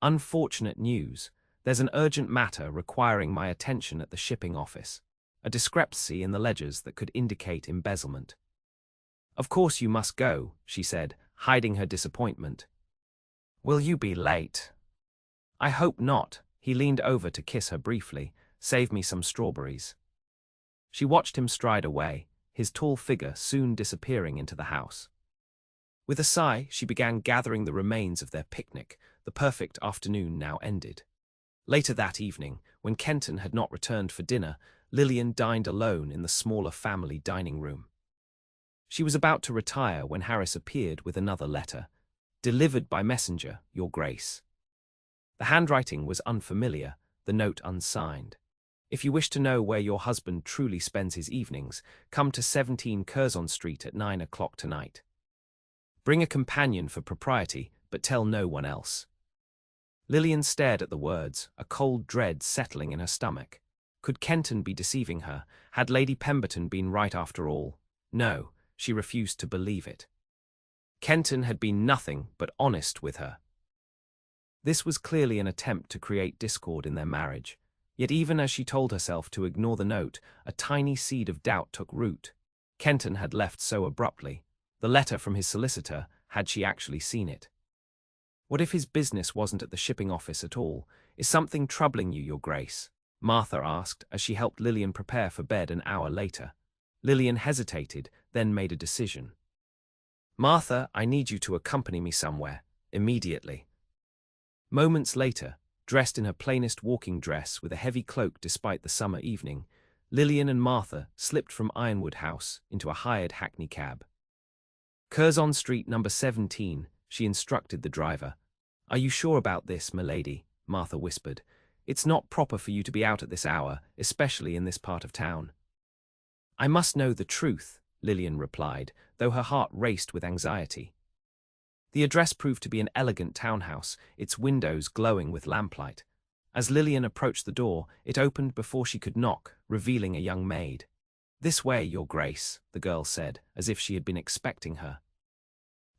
"Unfortunate news. There's an urgent matter requiring my attention at the shipping office. A discrepancy in the ledgers that could indicate embezzlement." "Of course you must go," she said, hiding her disappointment. "Will you be late?" "I hope not." He leaned over to kiss her briefly. "Save me some strawberries." She watched him stride away, his tall figure soon disappearing into the house. With a sigh, she began gathering the remains of their picnic. The perfect afternoon now ended. Later that evening, when Kenton had not returned for dinner, Lillian dined alone in the smaller family dining room. She was about to retire when Harris appeared with another letter. "Delivered by messenger, Your Grace." The handwriting was unfamiliar, the note unsigned. "If you wish to know where your husband truly spends his evenings, come to 17 Curzon Street at 9 o'clock tonight. Bring a companion for propriety, but tell no one else." Lillian stared at the words, a cold dread settling in her stomach. Could Kenton be deceiving her? Had Lady Pemberton been right after all? No, she refused to believe it. Kenton had been nothing but honest with her. This was clearly an attempt to create discord in their marriage. Yet even as she told herself to ignore the note, a tiny seed of doubt took root. Kenton had left so abruptly. The letter from his solicitor, had she actually seen it? What if his business wasn't at the shipping office at all? "Is something troubling you, Your Grace?" Martha asked as she helped Lillian prepare for bed an hour later. Lillian hesitated, then made a decision. "Martha, I need you to accompany me somewhere, immediately." Moments later, dressed in her plainest walking dress with a heavy cloak despite the summer evening, Lillian and Martha slipped from Ironwood House into a hired hackney cab. "Curzon Street, number 17, she instructed the driver. "Are you sure about this, milady?" Martha whispered. "It's not proper for you to be out at this hour, especially in this part of town." "I must know the truth," Lillian replied, though her heart raced with anxiety. The address proved to be an elegant townhouse, its windows glowing with lamplight. As Lillian approached the door, it opened before she could knock, revealing a young maid. "This way, Your Grace," the girl said, as if she had been expecting her.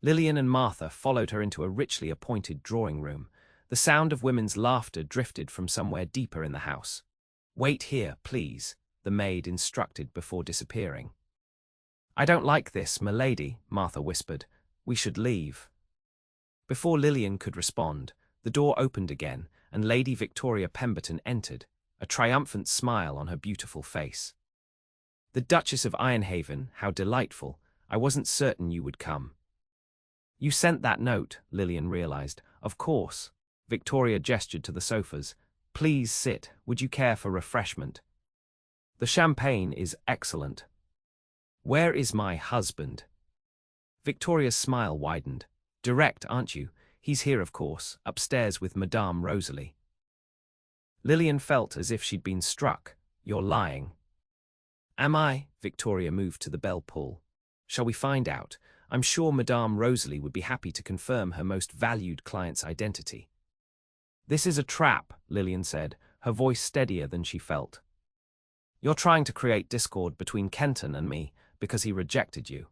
Lillian and Martha followed her into a richly appointed drawing room. The sound of women's laughter drifted from somewhere deeper in the house. "Wait here, please," the maid instructed before disappearing. "I don't like this, milady," Martha whispered. "We should leave." Before Lillian could respond, the door opened again, and Lady Victoria Pemberton entered, a triumphant smile on her beautiful face. "The Duchess of Ironhaven, how delightful. I wasn't certain you would come." "You sent that note," Lillian realized. "Of course." Victoria gestured to the sofas. "Please sit. Would you care for refreshment?" "The champagne is excellent." "Where is my husband?" Victoria's smile widened. "Direct, aren't you? He's here, of course, upstairs with Madame Rosalie." Lillian felt as if she'd been struck. "You're lying." "Am I?" Victoria moved to the bell pull. "Shall we find out? I'm sure Madame Rosalie would be happy to confirm her most valued client's identity." "This is a trap," Lillian said, her voice steadier than she felt. "You're trying to create discord between Kenton and me because he rejected you."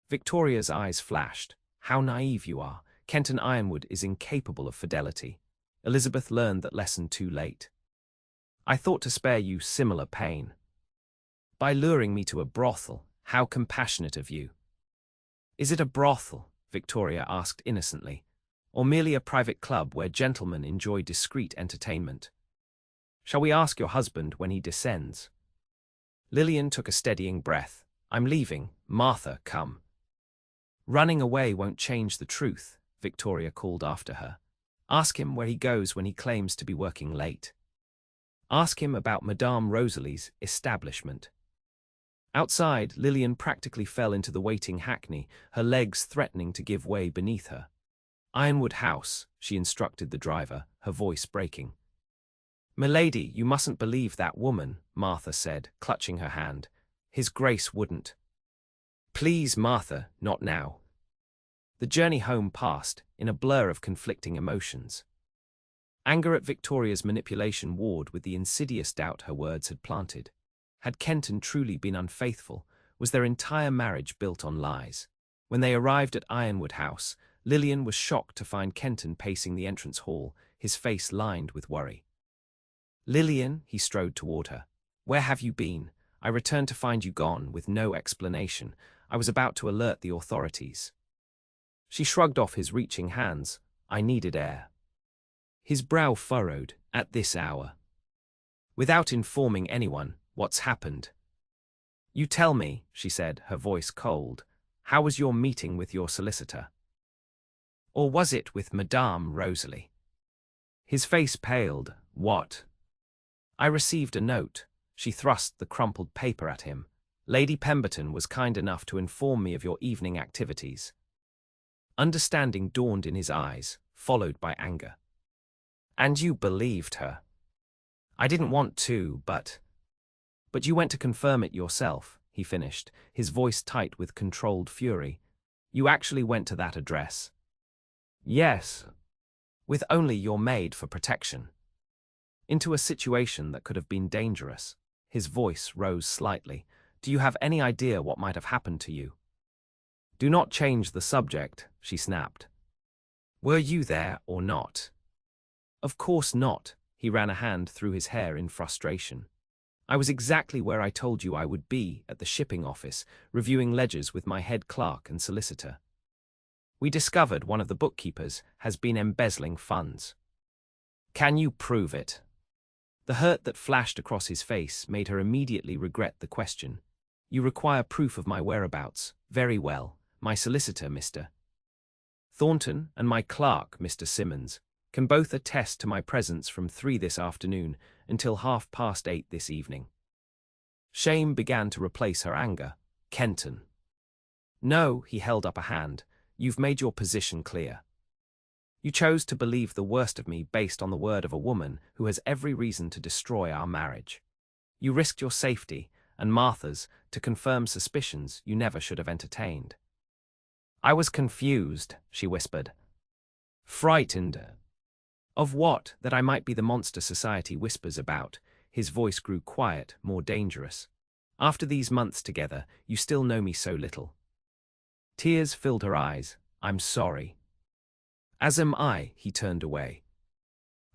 Victoria's eyes flashed. "How naive you are. Kenton Ironwood is incapable of fidelity. Elizabeth learned that lesson too late. I thought to spare you similar pain. By luring me to a brothel, how compassionate of you." "Is it a brothel?" Victoria asked innocently, "or merely a private club where gentlemen enjoy discreet entertainment? Shall we ask your husband when he descends?" Lillian took a steadying breath. "I'm leaving. Martha, come." "Running away won't change the truth," Victoria called after her. "Ask him where he goes when he claims to be working late. Ask him about Madame Rosalie's establishment." Outside, Lillian practically fell into the waiting hackney, her legs threatening to give way beneath her. Ironwood House, she instructed the driver, her voice breaking. "Milady, you mustn't believe that woman," Martha said, clutching her hand. "His Grace wouldn't." "Please, Martha, not now." The journey home passed in a blur of conflicting emotions. Anger at Victoria's manipulation warred with the insidious doubt her words had planted. Had Kenton truly been unfaithful? Was their entire marriage built on lies? When they arrived at Ironwood House, Lillian was shocked to find Kenton pacing the entrance hall, his face lined with worry. "Lillian," he strode toward her. "Where have you been? I returned to find you gone, with no explanation. I was about to alert the authorities." She shrugged off his reaching hands. "I needed air." His brow furrowed. "At this hour? Without informing anyone, what's happened?" "You tell me," she said, her voice cold. "How was your meeting with your solicitor? Or was it with Madame Rosalie?" His face paled. "What?" "I received a note." She thrust the crumpled paper at him. "Lady Pemberton was kind enough to inform me of your evening activities." Understanding dawned in his eyes, followed by anger. "And you believed her?" "I didn't want to, but—" "But you went to confirm it yourself," he finished, his voice tight with controlled fury. "You actually went to that address?" "Yes. With only your maid for protection." Into a situation that could have been dangerous. His voice rose slightly. "Do you have any idea what might have happened to you?" "Do not change the subject," she snapped. "Were you there or not?" "Of course not." He ran a hand through his hair in frustration. "I was exactly where I told you I would be, at the shipping office, reviewing ledgers with my head clerk and solicitor. We discovered one of the bookkeepers has been embezzling funds." "Can you prove it?" The hurt that flashed across his face made her immediately regret the question. "You require proof of my whereabouts. Very well. My solicitor, Mr. Thornton, and my clerk, Mr. Simmons, can both attest to my presence from 3 this afternoon until 8:30 this evening." Shame began to replace her anger. "Kenton." "No," he held up a hand. "You've made your position clear. You chose to believe the worst of me based on the word of a woman who has every reason to destroy our marriage. You risked your safety, and Martha's, to confirm suspicions you never should have entertained." "I was confused," she whispered. "Frightened." "Of what? That I might be the monster society whispers about." His voice grew quiet, more dangerous. "After these months together, you still know me so little." Tears filled her eyes. "I'm sorry." "As am I." He turned away.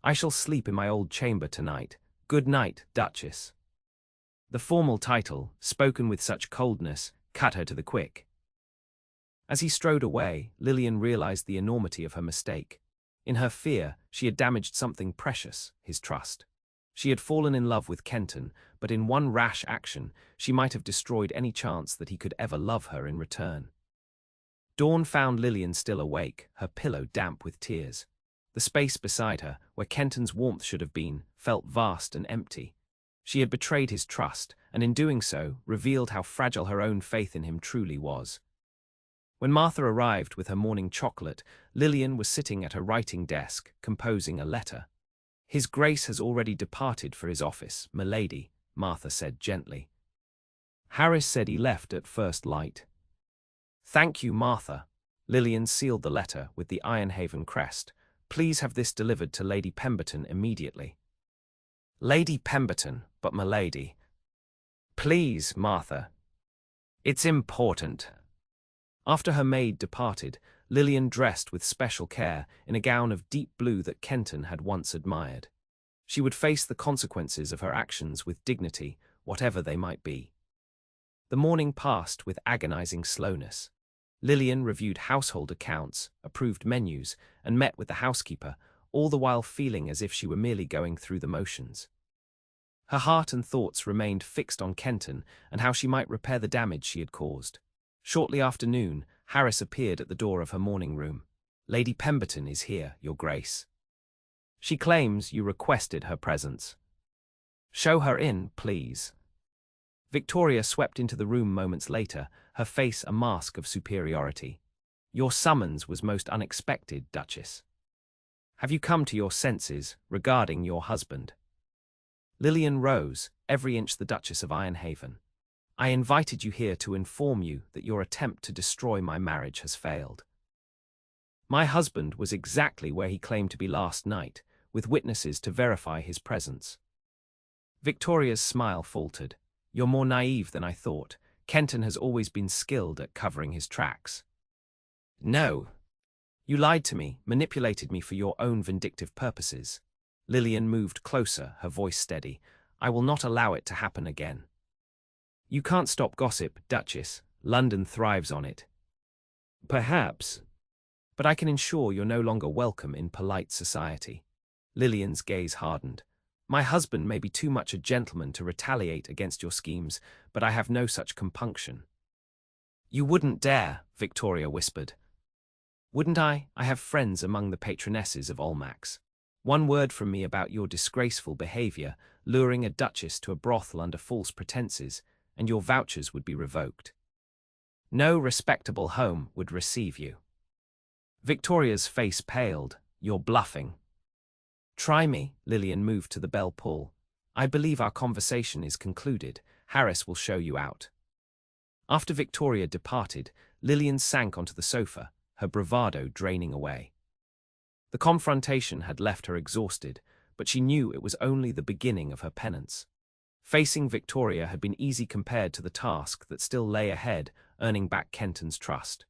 "I shall sleep in my old chamber tonight. Good night, Duchess." The formal title, spoken with such coldness, cut her to the quick. As he strode away, Lillian realized the enormity of her mistake. In her fear, she had damaged something precious, his trust. She had fallen in love with Kenton, but in one rash action, she might have destroyed any chance that he could ever love her in return. Dawn found Lillian still awake, her pillow damp with tears. The space beside her, where Kenton's warmth should have been, felt vast and empty. She had betrayed his trust, and in doing so, revealed how fragile her own faith in him truly was. When Martha arrived with her morning chocolate, Lillian was sitting at her writing desk, composing a letter. "His Grace has already departed for his office, milady," Martha said gently. "Harris said he left at first light." "Thank you, Martha." Lillian sealed the letter with the Ironhaven crest. "Please have this delivered to Lady Pemberton immediately." "Lady Pemberton, but milady." "Please, Martha. It's important." After her maid departed, Lillian dressed with special care in a gown of deep blue that Kenton had once admired. She would face the consequences of her actions with dignity, whatever they might be. The morning passed with agonizing slowness. Lillian reviewed household accounts, approved menus, and met with the housekeeper, all the while feeling as if she were merely going through the motions. Her heart and thoughts remained fixed on Kenton and how she might repair the damage she had caused. Shortly after noon, Harris appeared at the door of her morning room. "Lady Pemberton is here, Your Grace. She claims you requested her presence." "Show her in, please." Victoria swept into the room moments later, her face a mask of superiority. Your summons was most unexpected, Duchess. Have you come to your senses regarding your husband? Lillian rose, every inch the Duchess of Ironhaven. I invited you here to inform you that your attempt to destroy my marriage has failed. My husband was exactly where he claimed to be last night, with witnesses to verify his presence. Victoria's smile faltered. You're more naive than I thought. Kenton has always been skilled at covering his tracks. No. You lied to me, manipulated me for your own vindictive purposes. Lillian moved closer, her voice steady. I will not allow it to happen again. You can't stop gossip, Duchess. London thrives on it. Perhaps. But I can ensure you're no longer welcome in polite society. Lillian's gaze hardened. My husband may be too much a gentleman to retaliate against your schemes, but I have no such compunction. You wouldn't dare, Victoria whispered. Wouldn't I? I have friends among the patronesses of Almack's. One word from me about your disgraceful behavior, luring a duchess to a brothel under false pretenses, and your vouchers would be revoked. No respectable home would receive you. Victoria's face paled. You're bluffing. Try me, Lillian moved to the bell pull. I believe our conversation is concluded. Harris will show you out. After Victoria departed, Lillian sank onto the sofa, her bravado draining away. The confrontation had left her exhausted, but she knew it was only the beginning of her penance. Facing Victoria had been easy compared to the task that still lay ahead, earning back Kenton's trust.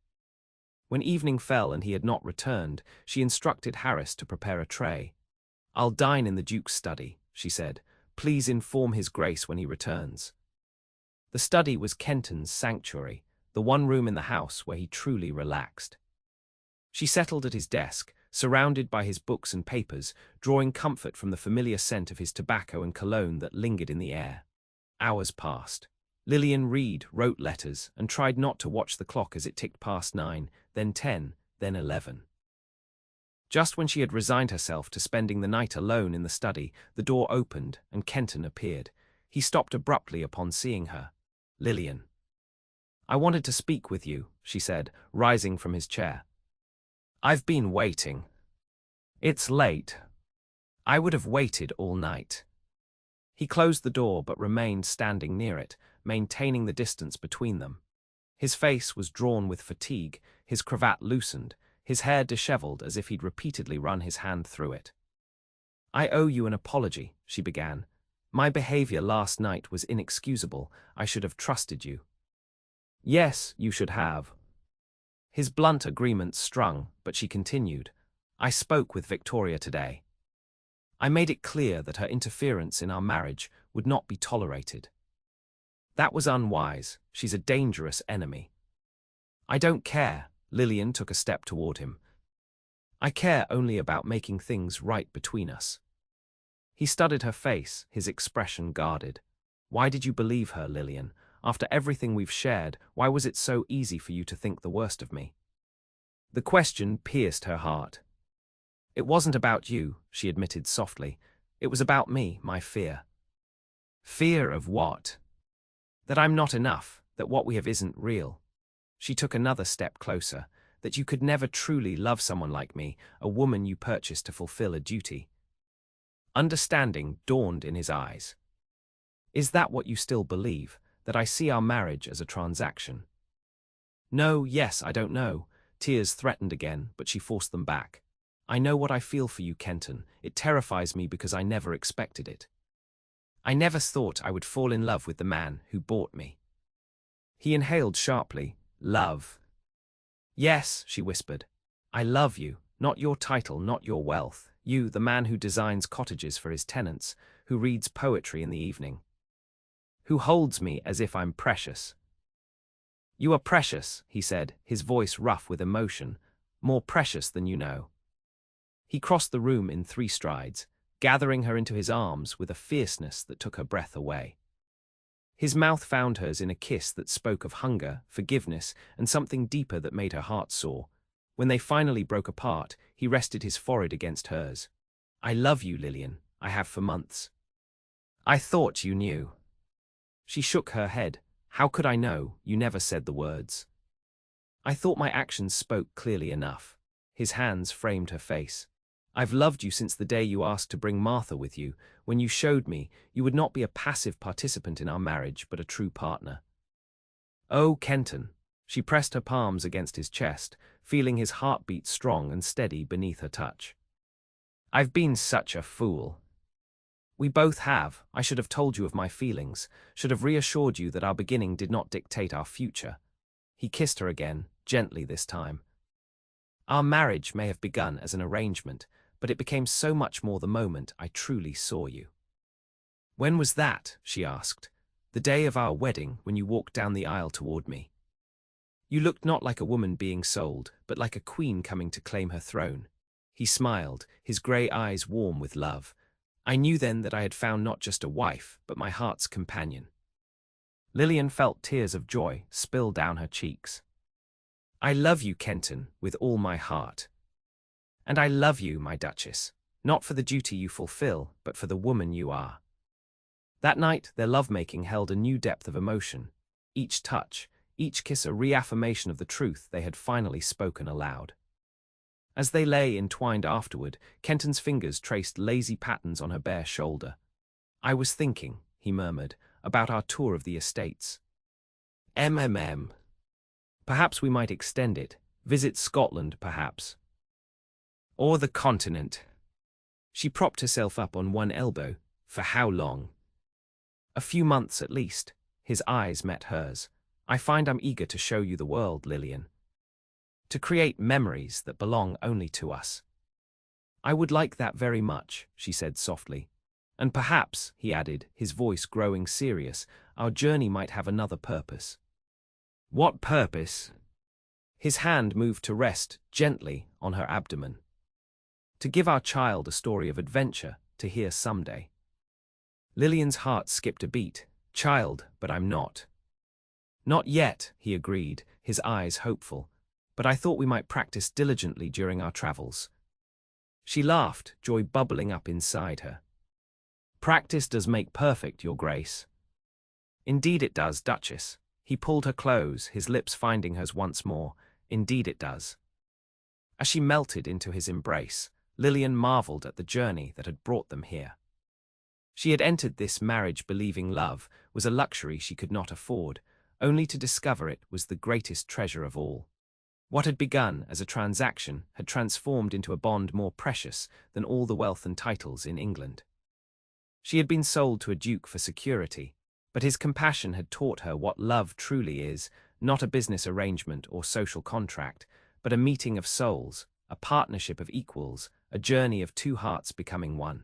When evening fell and he had not returned, she instructed Harris to prepare a tray. I'll dine in the Duke's study, she said. Please inform His Grace when he returns. The study was Kenton's sanctuary, the one room in the house where he truly relaxed. She settled at his desk, surrounded by his books and papers, drawing comfort from the familiar scent of his tobacco and cologne that lingered in the air. Hours passed. Lillian wrote letters, and tried not to watch the clock as it ticked past 9, then 10, then 11. Just when she had resigned herself to spending the night alone in the study, the door opened and Kenton appeared. He stopped abruptly upon seeing her. Lillian. I wanted to speak with you, she said, rising from his chair. I've been waiting. It's late. I would have waited all night. He closed the door but remained standing near it, maintaining the distance between them. His face was drawn with fatigue, his cravat loosened, his hair disheveled as if he'd repeatedly run his hand through it. I owe you an apology, she began. My behavior last night was inexcusable. I should have trusted you. Yes, you should have. His blunt agreement strung, but she continued. I spoke with Victoria today. I made it clear that her interference in our marriage would not be tolerated. That was unwise. She's a dangerous enemy. I don't care. Lillian took a step toward him. I care only about making things right between us. He studied her face, his expression guarded. Why did you believe her, Lillian? After everything we've shared, why was it so easy for you to think the worst of me? The question pierced her heart. It wasn't about you, she admitted softly. It was about me, my fear. Fear of what? That I'm not enough, that what we have isn't real. She took another step closer, that you could never truly love someone like me, a woman you purchased to fulfill a duty. Understanding dawned in his eyes. Is that what you still believe, that I see our marriage as a transaction? No, yes, I don't know. Tears threatened again, but she forced them back. I know what I feel for you, Kenton. It terrifies me because I never expected it. I never thought I would fall in love with the man who bought me. He inhaled sharply. Love. Yes, she whispered. I love you, not your title, not your wealth. You, the man who designs cottages for his tenants, who reads poetry in the evening. Who holds me as if I'm precious. You are precious, he said, his voice rough with emotion, more precious than you know. He crossed the room in 3 strides, gathering her into his arms with a fierceness that took her breath away. His mouth found hers in a kiss that spoke of hunger, forgiveness, and something deeper that made her heart soar. When they finally broke apart, he rested his forehead against hers. I love you, Lillian. I have for months. I thought you knew. She shook her head. How could I know? You never said the words. I thought my actions spoke clearly enough. His hands framed her face. I've loved you since the day you asked to bring Martha with you, when you showed me you would not be a passive participant in our marriage, but a true partner. Oh, Kenton. She pressed her palms against his chest, feeling his heartbeat strong and steady beneath her touch. I've been such a fool. We both have. I should have told you of my feelings, should have reassured you that our beginning did not dictate our future. He kissed her again, gently this time. Our marriage may have begun as an arrangement, but it became so much more the moment I truly saw you. When was that? She asked. The day of our wedding, when you walked down the aisle toward me. You looked not like a woman being sold, but like a queen coming to claim her throne. He smiled, his grey eyes warm with love. I knew then that I had found not just a wife, but my heart's companion. Lillian felt tears of joy spill down her cheeks. I love you, Kenton, with all my heart. And I love you, my Duchess, not for the duty you fulfill, but for the woman you are. That night, their lovemaking held a new depth of emotion. Each touch, each kiss a reaffirmation of the truth they had finally spoken aloud. As they lay entwined afterward, Kenton's fingers traced lazy patterns on her bare shoulder. I was thinking, he murmured, about our tour of the estates. MMM. Perhaps we might extend it, visit Scotland perhaps. Or the continent. She propped herself up on one elbow. For how long? A few months at least. His eyes met hers. I find I'm eager to show you the world, Lillian. To create memories that belong only to us. I would like that very much, she said softly. And perhaps, he added, his voice growing serious, our journey might have another purpose. What purpose? His hand moved to rest gently on her abdomen. To give our child a story of adventure to hear someday. Lillian's heart skipped a beat. Child, but I'm not. Not yet, he agreed, his eyes hopeful. But I thought we might practice diligently during our travels. She laughed, joy bubbling up inside her. Practice does make perfect, Your Grace. Indeed it does, Duchess. He pulled her close, his lips finding hers once more. Indeed it does. As she melted into his embrace, Lillian marveled at the journey that had brought them here. She had entered this marriage believing love was a luxury she could not afford, only to discover it was the greatest treasure of all. What had begun as a transaction had transformed into a bond more precious than all the wealth and titles in England. She had been sold to a duke for security, but his compassion had taught her what love truly is, not a business arrangement or social contract, but a meeting of souls, a partnership of equals, a journey of two hearts becoming one.